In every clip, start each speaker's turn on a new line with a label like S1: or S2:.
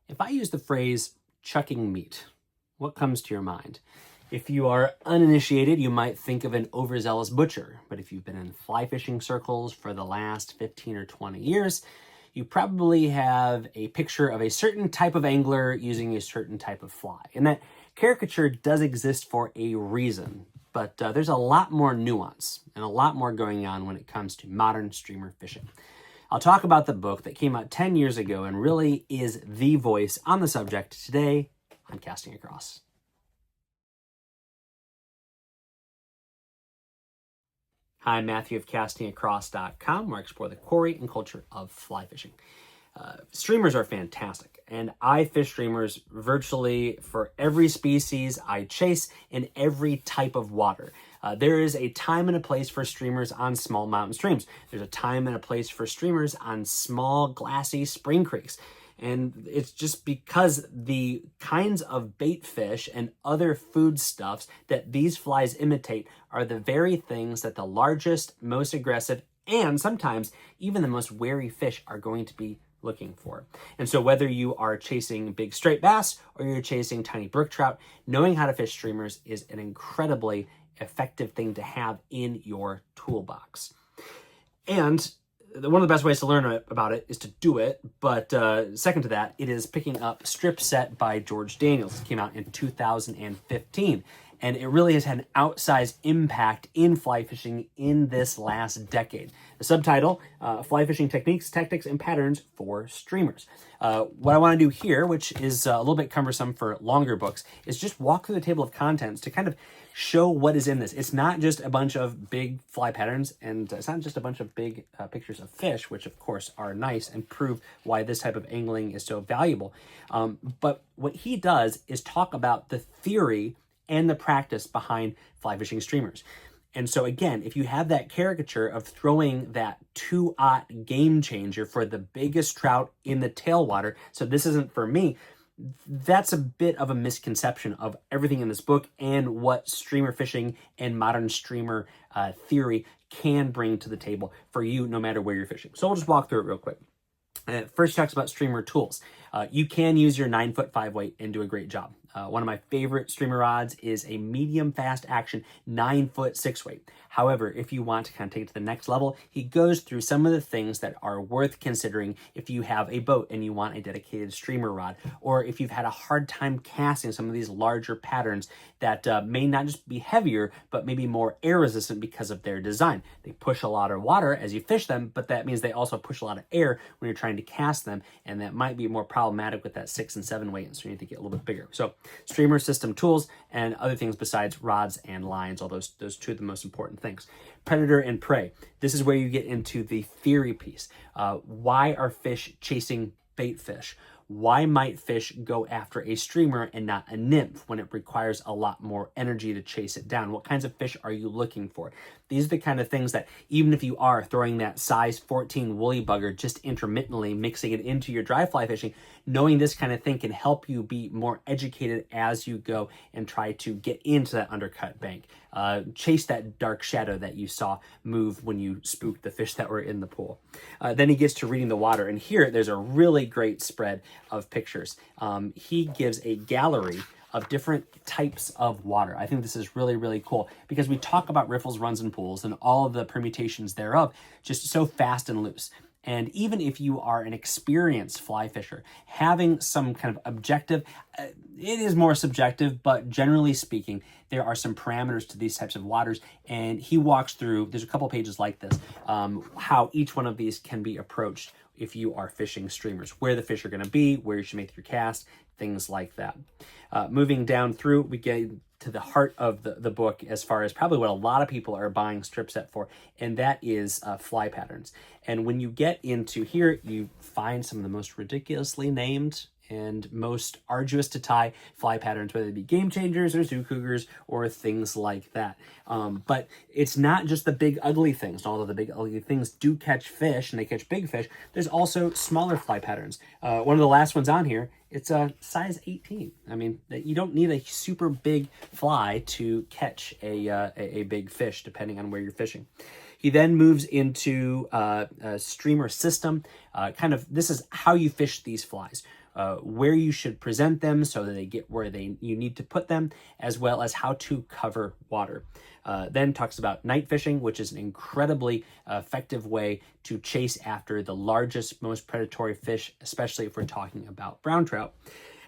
S1: If I use the phrase chucking meat, what comes to your mind? If you are uninitiated, you might think of an overzealous butcher. But if you've been in fly fishing circles for the last 15 or 20 years, you probably have a picture of a certain type of angler using a certain type of fly. And that caricature does exist for a reason, but there's a lot more nuance and a lot more going on when it comes to modern streamer fishing. I'll talk about the book that came out 10 years ago and really is the voice on the subject today on Casting Across. Hi, I'm Matthew of castingacross.com, where I explore the quarry and culture of fly fishing. Streamers are fantastic, and I fish streamers virtually for every species I chase in every type of water. There is a time and a place for streamers on small mountain streams. There's a time and a place for streamers on small, glassy spring creeks. And it's just because the kinds of bait fish and other foodstuffs that these flies imitate are the very things that the largest, most aggressive, and sometimes even the most wary fish are going to be looking for. And so whether you are chasing big straight bass or you're chasing tiny brook trout, knowing how to fish streamers is an incredibly effective thing to have in your toolbox. And one of the best ways to learn about it is to do it, but second to that, it is picking up Strip Set by George Daniels. It came out in 2015, and it really has had an outsized impact in fly fishing in this last decade. The subtitle, Fly Fishing Techniques, Tactics, and Patterns for Streamers. What I want to do here, which is a little bit cumbersome for longer books, is just walk through the table of contents to kind of show what is in this. It's not just a bunch of big fly patterns, and it's not just a bunch of big pictures of fish, which of course are nice and prove why this type of angling is so valuable. But what he does is talk about the theory and the practice behind fly fishing streamers. And so again, if you have that caricature of throwing that 2-aught game changer for the biggest trout in the tailwater, so this isn't for me, that's a bit of a misconception of everything in this book and what streamer fishing and modern streamer theory can bring to the table for you no matter where you're fishing. So we'll just walk through it real quick. First talks about streamer tools. You can use your 9-foot 5-weight and do a great job. One of my favorite streamer rods is a medium fast action 9-foot 6-weight. However, if you want to kind of take it to the next level, he goes through some of the things that are worth considering if you have a boat and you want a dedicated streamer rod, or if you've had a hard time casting some of these larger patterns that may not just be heavier, but maybe more air resistant because of their design. They push a lot of water as you fish them, but that means they also push a lot of air when you're trying to cast them, and that might be more problematic with that 6 and 7 weight, and so you need to get a little bit bigger. So streamer system tools and other things besides rods and lines, all those two are the most important things. Predator and prey. This is where you get into the theory piece. Why are fish chasing bait fish? Why might fish go after a streamer and not a nymph when it requires a lot more energy to chase it down? What kinds of fish are you looking for? These are the kind of things that even if you are throwing that size 14 woolly bugger just intermittently, mixing it into your dry fly fishing, knowing this kind of thing can help you be more educated as you go and try to get into that undercut bank. Chase that dark shadow that you saw move when you spooked the fish that were in the pool. Then he gets to reading the water, and here there's a really great spread of pictures. He gives a gallery of different types of water. I think this is really, really cool because we talk about riffles, runs, and pools and all of the permutations thereof just so fast and loose. And even if you are an experienced fly fisher, having some kind of objective, it is more subjective, but generally speaking, there are some parameters to these types of waters. And he walks through, there's a couple pages like this, how each one of these can be approached if you are fishing streamers, where the fish are going to be, where you should make your cast, things like that. Moving down through, we get to the heart of the book as far as probably what a lot of people are buying Strip Set for, and that is fly patterns. And when you get into here, you find some of the most ridiculously named and most arduous to tie fly patterns, whether it be game changers or zoo cougars or things like that. But it's not just the big ugly things. Although the big ugly things do catch fish and they catch big fish, there's also smaller fly patterns. One of the last ones on here, it's a size 18. I mean, you don't need a super big fly to catch a big fish, depending on where you're fishing. He then moves into a streamer system. This is how you fish these flies. where you should present them so that they get where you need to put them, as well as how to cover water. Then talks about night fishing, which is an incredibly effective way to chase after the largest, most predatory fish, especially if we're talking about brown trout.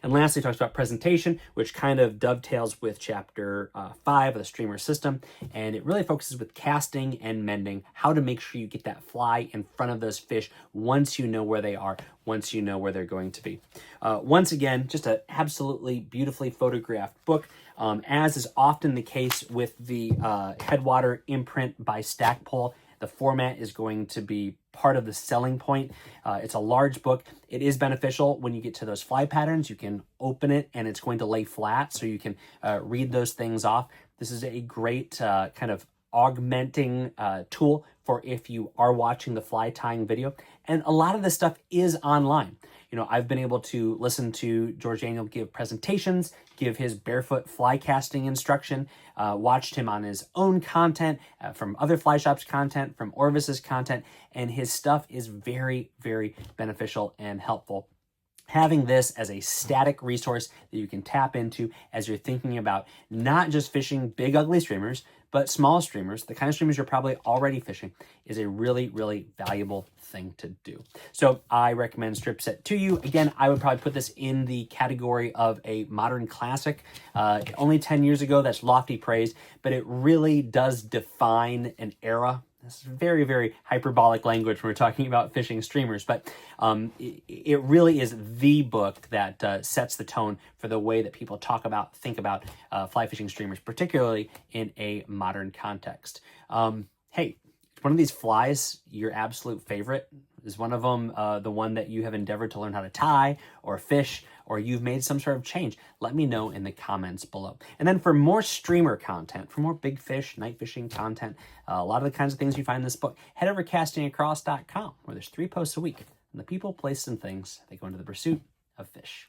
S1: And lastly, talks about presentation, which kind of dovetails with chapter 5 of the streamer system. And it really focuses with casting and mending, how to make sure you get that fly in front of those fish once you know where they are, once you know where they're going to be. Once again, just an absolutely beautifully photographed book. As is often the case with the Headwater imprint by Stackpole, the format is going to be part of the selling point. It's a large book. It is beneficial when you get to those fly patterns. You can open it and it's going to lay flat, so you can read those things off. This is a great kind of augmenting tool for if you are watching the fly tying video. And a lot of this stuff is online. You know, I've been able to listen to George Daniel give presentations, give his barefoot fly casting instruction, watched him on his own content, from other fly shops content, from Orvis's content, and his stuff is very, very beneficial and helpful. Having this as a static resource that you can tap into as you're thinking about not just fishing big, ugly streamers, but small streamers, the kind of streamers you're probably already fishing, is a really, really valuable thing to do. So I recommend Strip Set to you. Again, I would probably put this in the category of a modern classic. Only 10 years ago, that's lofty praise, but it really does define an era. This is very, very hyperbolic language when we're talking about fishing streamers, but it really is the book that sets the tone for the way that people talk about, think about fly fishing streamers, particularly in a modern context. Hey, one of these flies your absolute favorite? Is one of them the one that you have endeavored to learn how to tie or fish, or you've made some sort of change? Let me know in the comments below. And then for more streamer content, for more big fish, night fishing content, a lot of the kinds of things you find in this book, head over to castingacross.com, where there's 3 posts a week on the people, places, and things that go into the pursuit of fish.